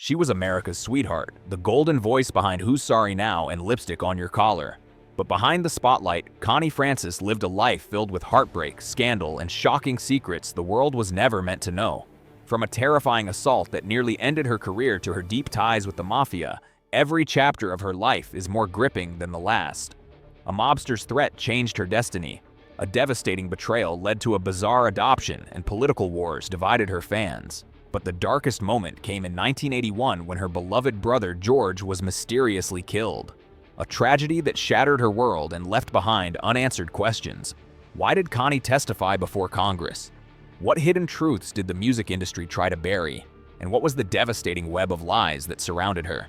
She was America's sweetheart, the golden voice behind Who's Sorry Now and Lipstick on Your Collar. But behind the spotlight, Connie Francis lived a life filled with heartbreak, scandal, and shocking secrets the world was never meant to know. From a terrifying assault that nearly ended her career to her deep ties with the mafia, every chapter of her life is more gripping than the last. A mobster's threat changed her destiny. A devastating betrayal led to a bizarre adoption, and political wars divided her fans. But the darkest moment came in 1981 when her beloved brother George was mysteriously killed. A tragedy that shattered her world and left behind unanswered questions. Why did Connie testify before Congress? What hidden truths did the music industry try to bury? And what was the devastating web of lies that surrounded her?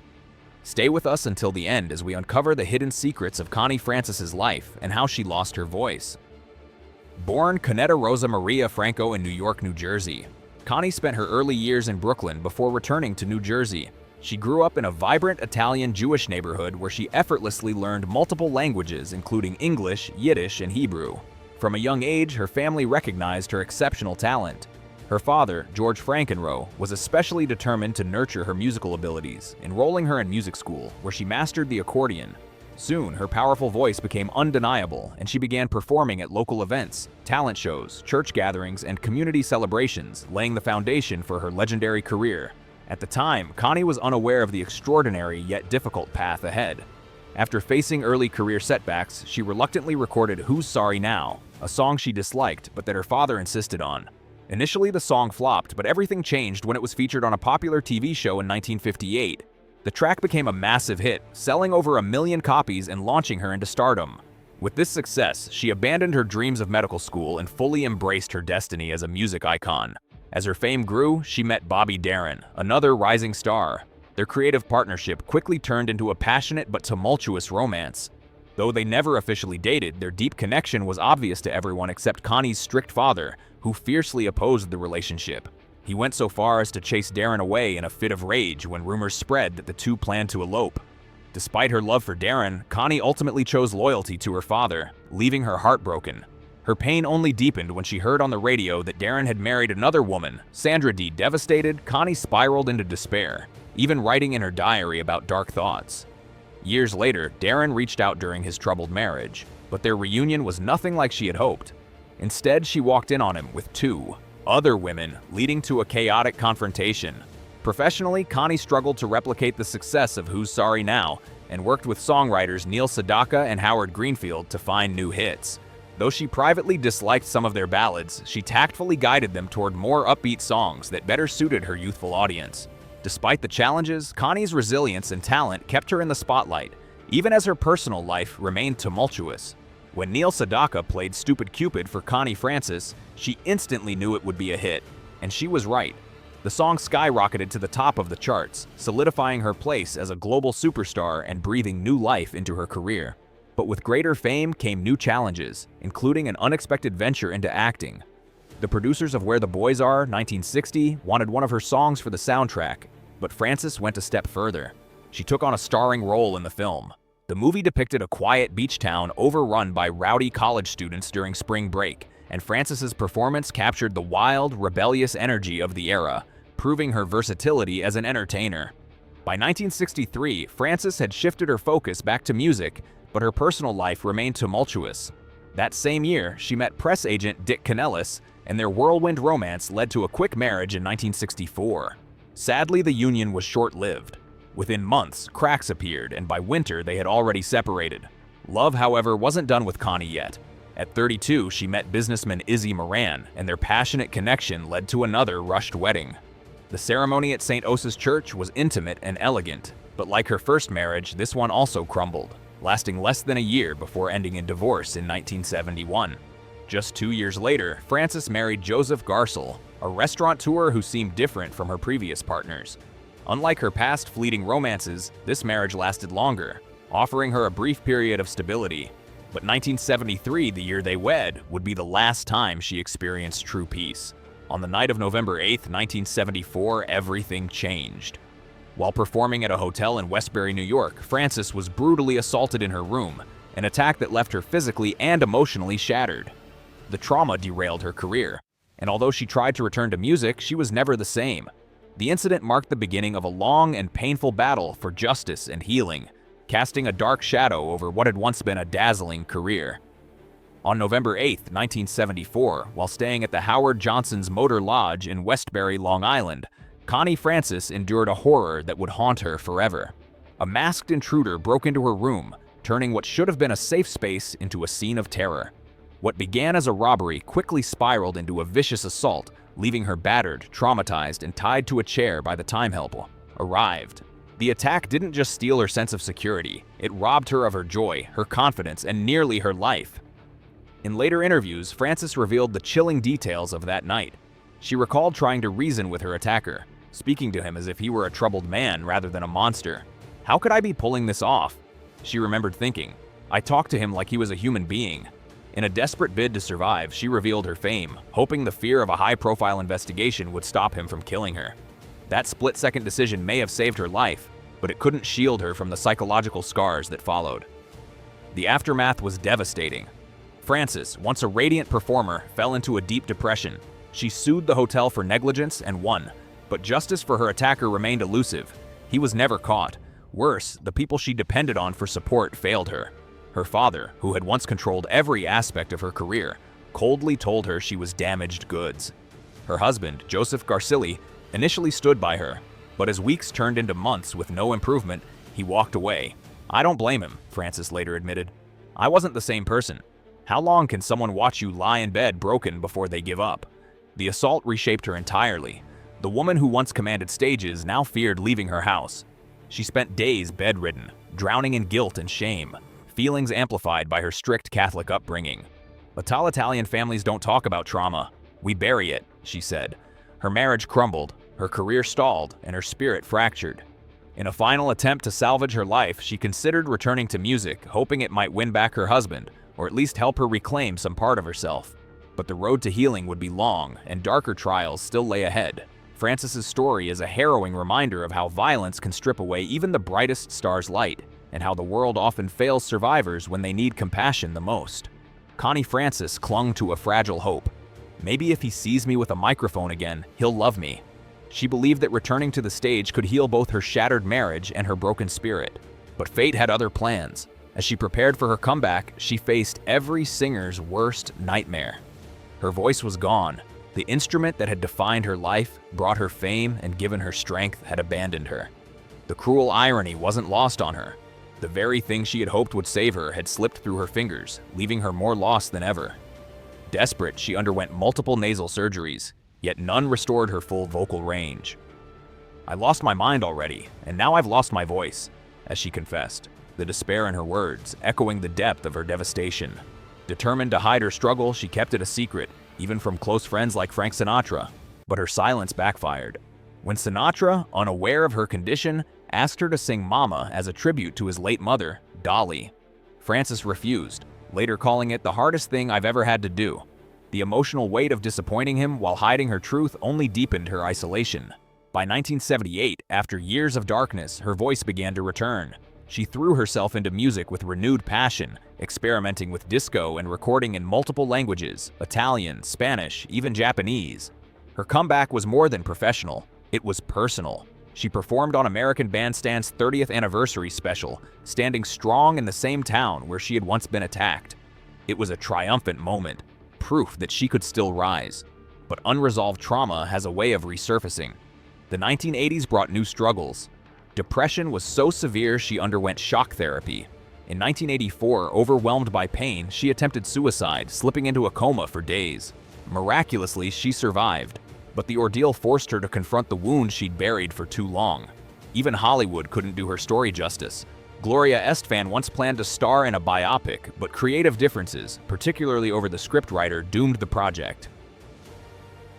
Stay with us until the end as we uncover the hidden secrets of Connie Francis's life and how she lost her voice. Born Conetta Rosa Maria Franco in New York, New Jersey, Connie spent her early years in Brooklyn before returning to New Jersey. She grew up in a vibrant Italian Jewish neighborhood where she effortlessly learned multiple languages, including English, Yiddish, and Hebrew. From a young age, her family recognized her exceptional talent. Her father, George Frankenroe, was especially determined to nurture her musical abilities, enrolling her in music school, where she mastered the accordion. Soon, her powerful voice became undeniable, and she began performing at local events, talent shows, church gatherings, and community celebrations, laying the foundation for her legendary career. At the time, Connie was unaware of the extraordinary yet difficult path ahead. After facing early career setbacks, she reluctantly recorded Who's Sorry Now, a song she disliked but that her father insisted on. Initially, the song flopped, but everything changed when it was featured on a popular TV show in 1958. The track became a massive hit, selling over 1 million copies and launching her into stardom. With this success, she abandoned her dreams of medical school and fully embraced her destiny as a music icon. As her fame grew, she met Bobby Darin, another rising star. Their creative partnership quickly turned into a passionate but tumultuous romance. Though they never officially dated, their deep connection was obvious to everyone except Connie's strict father, who fiercely opposed the relationship. He went so far as to chase Darin away in a fit of rage when rumors spread that the two planned to elope. Despite her love for Darin, Connie ultimately chose loyalty to her father, leaving her heartbroken. Her pain only deepened when she heard on the radio that Darin had married another woman. Sandra D. Devastated, Connie spiraled into despair, even writing in her diary about dark thoughts. Years later, Darin reached out during his troubled marriage, but their reunion was nothing like she had hoped. Instead, she walked in on him with 2 other women, leading to a chaotic confrontation. Professionally, Connie struggled to replicate the success of Who's Sorry Now and worked with songwriters Neil Sedaka and Howard Greenfield to find new hits. Though she privately disliked some of their ballads, she tactfully guided them toward more upbeat songs that better suited her youthful audience. Despite the challenges, Connie's resilience and talent kept her in the spotlight, even as her personal life remained tumultuous. When Neil Sedaka played Stupid Cupid for Connie Francis, she instantly knew it would be a hit, and she was right. The song skyrocketed to the top of the charts, solidifying her place as a global superstar and breathing new life into her career. But with greater fame came new challenges, including an unexpected venture into acting. The producers of Where the Boys Are, 1960, wanted one of her songs for the soundtrack, but Francis went a step further. She took on a starring role in the film. The movie depicted a quiet beach town overrun by rowdy college students during spring break, and Francis's performance captured the wild, rebellious energy of the era, proving her versatility as an entertainer. By 1963, Francis had shifted her focus back to music, but her personal life remained tumultuous. That same year, she met press agent Dick Canellis, and their whirlwind romance led to a quick marriage in 1964. Sadly, the union was short-lived. Within months, cracks appeared, and by winter, they had already separated. Love, however, wasn't done with Connie yet. At 32, she met businessman Izzy Moran, and their passionate connection led to another rushed wedding. The ceremony at St. Osa's Church was intimate and elegant, but like her first marriage, this one also crumbled, lasting less than a year before ending in divorce in 1971. Just 2 years later, Francis married Joseph Garcel, a restaurateur who seemed different from her previous partners. Unlike her past fleeting romances, this marriage lasted longer, offering her a brief period of stability. But 1973, the year they wed, would be the last time she experienced true peace. On the night of November 8, 1974, everything changed. While performing at a hotel in Westbury, New York, Francis was brutally assaulted in her room, an attack that left her physically and emotionally shattered. The trauma derailed her career, and although she tried to return to music, she was never the same. The incident marked the beginning of a long and painful battle for justice and healing, casting a dark shadow over what had once been a dazzling career. On November 8, 1974, while staying at the Howard Johnson's Motor Lodge in Westbury, Long Island, Connie Francis endured a horror that would haunt her forever. A masked intruder broke into her room, turning what should have been a safe space into a scene of terror. What began as a robbery quickly spiraled into a vicious assault, leaving her battered, traumatized, and tied to a chair by the time help arrived. The attack didn't just steal her sense of security, it robbed her of her joy, her confidence, and nearly her life. In later interviews, Francis revealed the chilling details of that night. She recalled trying to reason with her attacker, speaking to him as if he were a troubled man rather than a monster. How could I be pulling this off? She remembered thinking. I talked to him like he was a human being. In a desperate bid to survive, she revealed her fame, hoping the fear of a high-profile investigation would stop him from killing her. That split-second decision may have saved her life, but it couldn't shield her from the psychological scars that followed. The aftermath was devastating. Francis, once a radiant performer, fell into a deep depression. She sued the hotel for negligence and won, but justice for her attacker remained elusive. He was never caught. Worse, the people she depended on for support failed her. Her father, who had once controlled every aspect of her career, coldly told her she was damaged goods. Her husband, Joseph Garcilli, initially stood by her, but as weeks turned into months with no improvement, he walked away. I don't blame him, Francis later admitted. I wasn't the same person. How long can someone watch you lie in bed broken before they give up? The assault reshaped her entirely. The woman who once commanded stages now feared leaving her house. She spent days bedridden, drowning in guilt and shame, feelings amplified by her strict Catholic upbringing. Italian families don't talk about trauma. We bury it, she said. Her marriage crumbled, her career stalled, and her spirit fractured. In a final attempt to salvage her life, she considered returning to music, hoping it might win back her husband, or at least help her reclaim some part of herself. But the road to healing would be long, and darker trials still lay ahead. Francis's story is a harrowing reminder of how violence can strip away even the brightest star's light, and how the world often fails survivors when they need compassion the most. Connie Francis clung to a fragile hope. Maybe if he sees me with a microphone again, he'll love me. She believed that returning to the stage could heal both her shattered marriage and her broken spirit. But fate had other plans. As she prepared for her comeback, she faced every singer's worst nightmare. Her voice was gone. The instrument that had defined her life, brought her fame, and given her strength had abandoned her. The cruel irony wasn't lost on her. The very thing she had hoped would save her had slipped through her fingers, leaving her more lost than ever. Desperate, she underwent multiple nasal surgeries, yet none restored her full vocal range. I lost my mind already, and now I've lost my voice, as she confessed, the despair in her words echoing the depth of her devastation. Determined to hide her struggle, she kept it a secret, even from close friends like Frank Sinatra. But her silence backfired. When Sinatra, unaware of her condition, asked her to sing Mama as a tribute to his late mother, Dolly, Francis refused, later calling it the hardest thing I've ever had to do. The emotional weight of disappointing him while hiding her truth only deepened her isolation. By 1978, after years of darkness, her voice began to return. She threw herself into music with renewed passion, experimenting with disco and recording in multiple languages, Italian, Spanish, even Japanese. Her comeback was more than professional, it was personal. She performed on American Bandstand's 30th anniversary special, standing strong in the same town where she had once been attacked. It was a triumphant moment, proof that she could still rise. But unresolved trauma has a way of resurfacing. The 1980s brought new struggles. Depression was so severe she underwent shock therapy. In 1984, overwhelmed by pain, she attempted suicide, slipping into a coma for days. Miraculously, she survived, but the ordeal forced her to confront the wound she'd buried for too long. Even Hollywood couldn't do her story justice. Gloria Estefan once planned to star in a biopic, but creative differences, particularly over the scriptwriter, doomed the project.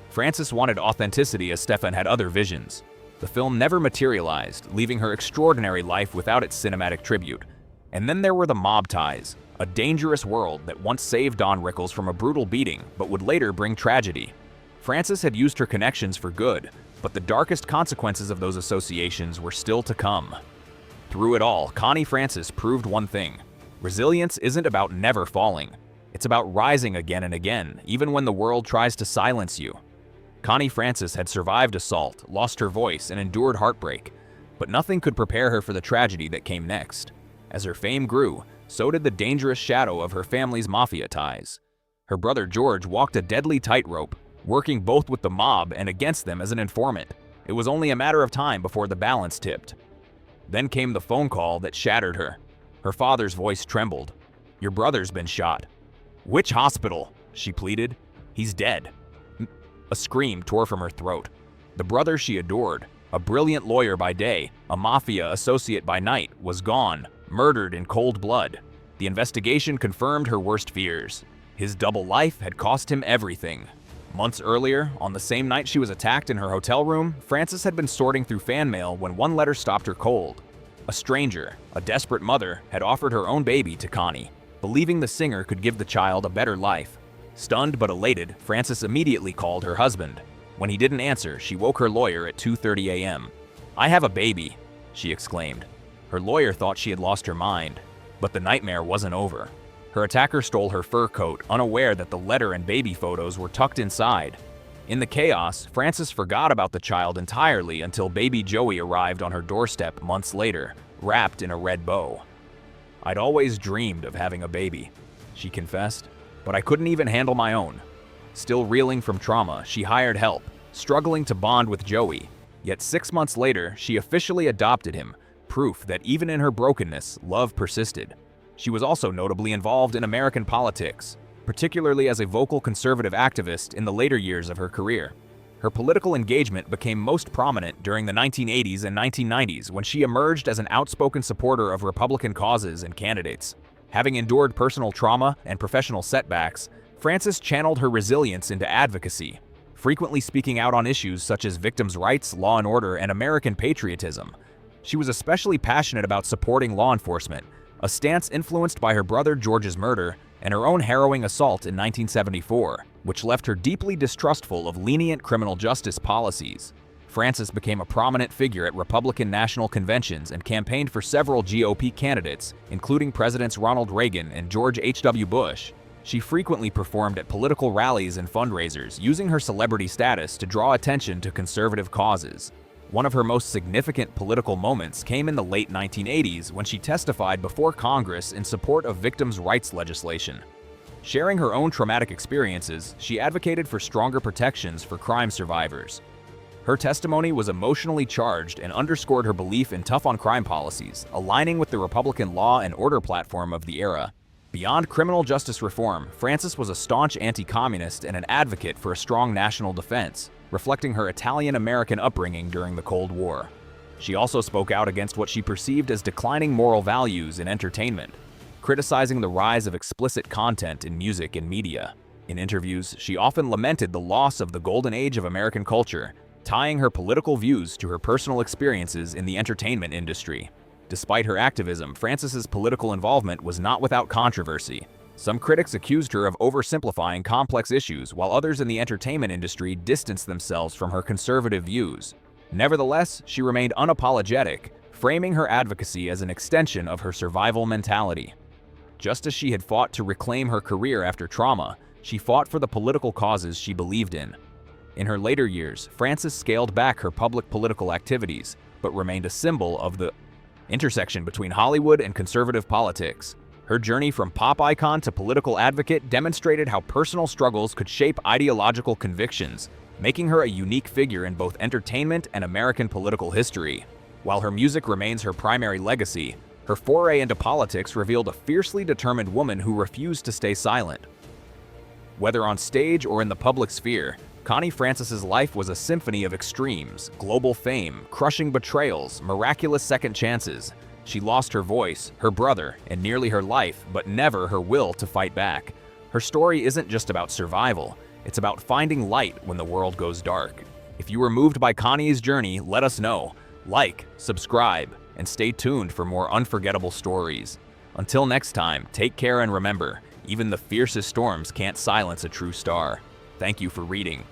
Francis wanted authenticity as Stefan had other visions. The film never materialized, leaving her extraordinary life without its cinematic tribute. And then there were the mob ties, a dangerous world that once saved Don Rickles from a brutal beating, but would later bring tragedy. Francis had used her connections for good, but the darkest consequences of those associations were still to come. Through it all, Connie Francis proved one thing. Resilience isn't about never falling. It's about rising again and again, even when the world tries to silence you. Connie Francis had survived assault, lost her voice, and endured heartbreak, but nothing could prepare her for the tragedy that came next. As her fame grew, so did the dangerous shadow of her family's mafia ties. Her brother George walked a deadly tightrope, working both with the mob and against them as an informant. It was only a matter of time before the balance tipped. Then came the phone call that shattered her. Her father's voice trembled. "Your brother's been shot." "Which hospital?" she pleaded. "He's dead." A scream tore from her throat. The brother she adored, a brilliant lawyer by day, a mafia associate by night, was gone, murdered in cold blood. The investigation confirmed her worst fears. His double life had cost him everything. Months earlier, on the same night she was attacked in her hotel room, Francis had been sorting through fan mail when one letter stopped her cold. A stranger, a desperate mother, had offered her own baby to Connie, believing the singer could give the child a better life. Stunned but elated, Francis immediately called her husband. When he didn't answer, she woke her lawyer at 2:30 a.m. "I have a baby," she exclaimed. Her lawyer thought she had lost her mind, but the nightmare wasn't over. Her attacker stole her fur coat, unaware that the letter and baby photos were tucked inside. In the chaos, Francis forgot about the child entirely until baby Joey arrived on her doorstep months later, wrapped in a red bow. "I'd always dreamed of having a baby," she confessed, "but I couldn't even handle my own." Still reeling from trauma, she hired help, struggling to bond with Joey. Yet 6 months later, she officially adopted him, proof that even in her brokenness, love persisted. She was also notably involved in American politics, particularly as a vocal conservative activist in the later years of her career. Her political engagement became most prominent during the 1980s and 1990s when she emerged as an outspoken supporter of Republican causes and candidates. Having endured personal trauma and professional setbacks, Francis channeled her resilience into advocacy, frequently speaking out on issues such as victims' rights, law and order, and American patriotism. She was especially passionate about supporting law enforcement, a stance influenced by her brother George's murder and her own harrowing assault in 1974, which left her deeply distrustful of lenient criminal justice policies. Francis became a prominent figure at Republican national conventions and campaigned for several GOP candidates, including Presidents Ronald Reagan and George H.W. Bush. She frequently performed at political rallies and fundraisers, using her celebrity status to draw attention to conservative causes. One of her most significant political moments came in the late 1980s when she testified before Congress in support of victims' rights legislation. Sharing her own traumatic experiences, she advocated for stronger protections for crime survivors. Her testimony was emotionally charged and underscored her belief in tough-on-crime policies, aligning with the Republican law and order platform of the era. Beyond criminal justice reform, Francis was a staunch anti-communist and an advocate for a strong national defense, reflecting her Italian-American upbringing during the Cold War. She also spoke out against what she perceived as declining moral values in entertainment, criticizing the rise of explicit content in music and media. In interviews, she often lamented the loss of the golden age of American culture, tying her political views to her personal experiences in the entertainment industry. Despite her activism, Francis's political involvement was not without controversy. Some critics accused her of oversimplifying complex issues, while others in the entertainment industry distanced themselves from her conservative views. Nevertheless, she remained unapologetic, framing her advocacy as an extension of her survival mentality. Just as she had fought to reclaim her career after trauma, she fought for the political causes she believed in. In her later years, Francis scaled back her public political activities, but remained a symbol of the intersection between Hollywood and conservative politics. Her journey from pop icon to political advocate demonstrated how personal struggles could shape ideological convictions, making her a unique figure in both entertainment and American political history. While her music remains her primary legacy, her foray into politics revealed a fiercely determined woman who refused to stay silent. Whether on stage or in the public sphere, Connie Francis's life was a symphony of extremes: global fame, crushing betrayals, miraculous second chances. She lost her voice, her brother, and nearly her life, but never her will to fight back. Her story isn't just about survival, it's about finding light when the world goes dark. If you were moved by Connie's journey, let us know. Like, subscribe, and stay tuned for more unforgettable stories. Until next time, take care and remember, even the fiercest storms can't silence a true star. Thank you for reading.